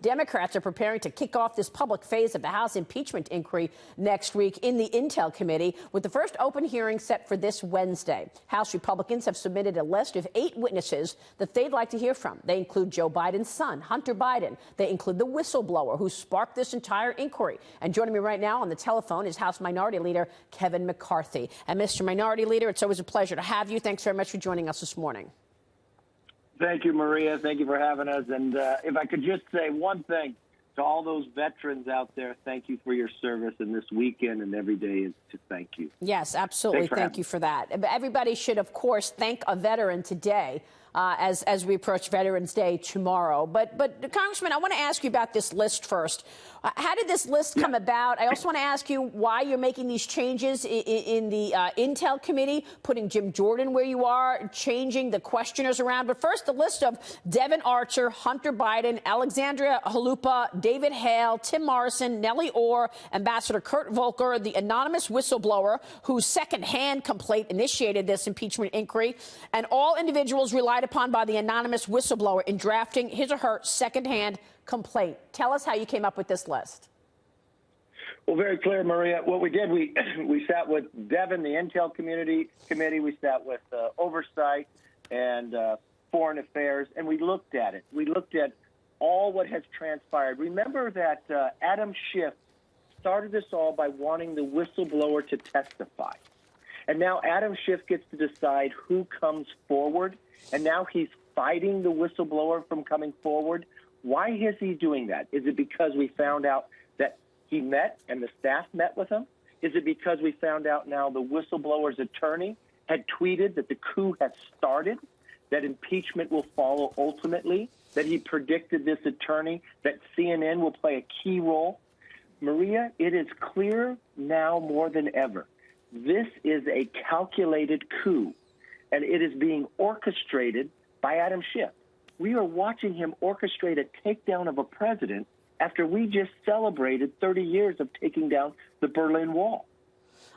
Democrats are preparing to kick off this public phase of the House impeachment inquiry next week in the Intel Committee, with the first open hearing set for this Wednesday. House Republicans have submitted a list of 8 witnesses that they'd like to hear from. They include Joe Biden's son, Hunter Biden. They include the whistleblower who sparked this entire inquiry. And joining me right now on the telephone is House Minority Leader Kevin McCarthy. And Mr. Minority Leader, it's always a pleasure to have you. Thanks very much for joining us this morning. Thank you, Maria. Thank you for having us. And if I could just say one thing to all those veterans out there, thank you for your service. And this weekend and every day is to thank you. Yes, absolutely. Thank you for that. Everybody should, of course, thank a veteran today as we approach Veterans Day tomorrow. But Congressman, I want to ask you about this list first. How did this list come about? I also want to ask you why you're making these changes in the Intel Committee, putting Jim Jordan where you are, changing the questioners around. But first, the list of Devin Archer, Hunter Biden, Alexandria Chalupa, David Hale, Tim Morrison, Nellie Orr, Ambassador Kurt Volker, the anonymous whistleblower whose second-hand complaint initiated this impeachment inquiry, and all individuals relied upon by the anonymous whistleblower in drafting his or her second-hand complaint. Tell us how you came up with this list. Well, very clear, Maria. What we did, we sat with Devin, the Intel Committee. We sat with Oversight and Foreign Affairs, and we looked at it. We looked at all what has transpired. Remember that Adam Schiff started this all by wanting the whistleblower to testify. And now Adam Schiff gets to decide who comes forward, and now he's fighting the whistleblower from coming forward. Why is he doing that? Is it because we found out that he met and the staff met with him? Is it because we found out now the whistleblower's attorney had tweeted that the coup had started, that impeachment will follow ultimately, that he predicted this attorney, that CNN will play a key role? Maria, it is clear now more than ever. This is a calculated coup, and it is being orchestrated by Adam Schiff. We are watching him orchestrate a takedown of a president after we just celebrated 30 years of taking down the Berlin Wall.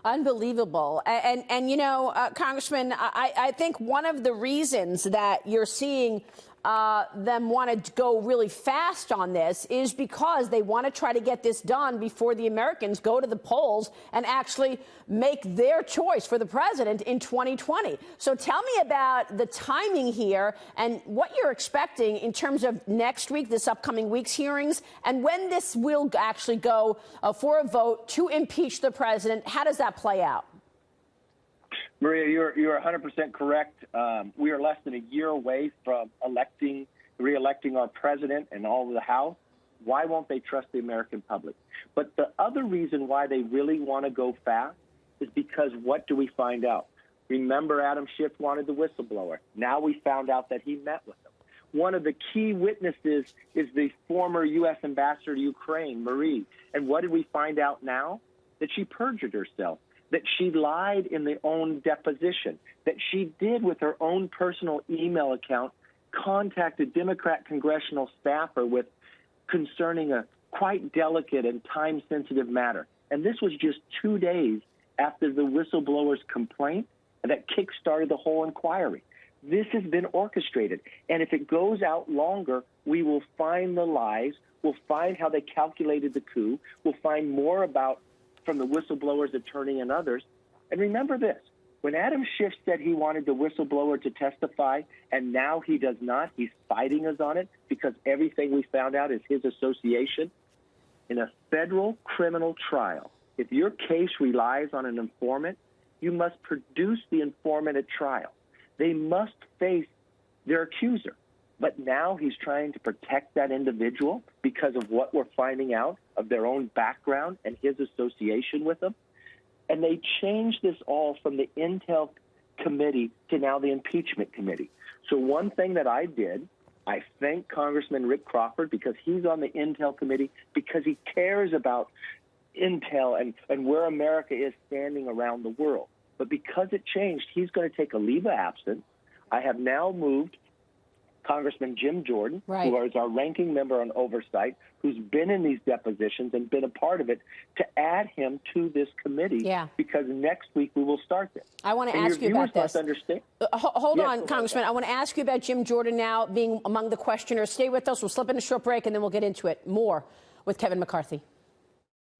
Unbelievable. And you know, Congressman, I think one of the reasons that you're seeing them want to go really fast on this is because they want to try to get this done before the Americans go to the polls and actually make their choice for the president in 2020. So tell me about the timing here and what you're expecting in terms of next week, this upcoming week's hearings, and when this will actually go for a vote to impeach the president. How does that play out? Maria, you're 100% correct. We are less than a year away from re-electing our president and all of the House. Why won't they trust the American public? But the other reason why they really want to go fast is because what do we find out? Remember, Adam Schiff wanted the whistleblower. Now we found out that he met with him. One of the key witnesses is the former U.S. ambassador to Ukraine, Marie. And what did we find out now? That she perjured herself, that she lied in the own deposition, that she did with her own personal email account contact a Democrat congressional staffer with concerning a quite delicate and time-sensitive matter. And this was just 2 days after the whistleblower's complaint that kick-started the whole inquiry. This has been orchestrated. And if it goes out longer, we will find the lies, we'll find how they calculated the coup, we'll find more about from the whistleblower's attorney and others. And remember this, when Adam Schiff said he wanted the whistleblower to testify, and now he does not, he's fighting us on it because everything we found out is his association. In a federal criminal trial, if your case relies on an informant, you must produce the informant at trial. They must face their accuser. But now he's trying to protect that individual because of what we're finding out of their own background and his association with them. And they changed this all from the Intel Committee to now the Impeachment Committee. So one thing that I did, I thank Congressman Rick Crawford because he's on the Intel Committee because he cares about Intel and where America is standing around the world. But because it changed, he's going to take a leave of absence. I have now moved Congressman Jim Jordan, right, who is our ranking member on oversight, who's been in these depositions and been a part of it, to add him to this committee. Yeah. Because next week we will start this. I want to ask you about this. Must understand. Hold on, Congressman. I want to ask you about Jim Jordan now being among the questioners. Stay with us. We'll slip in a short break, and then we'll get into it more with Kevin McCarthy.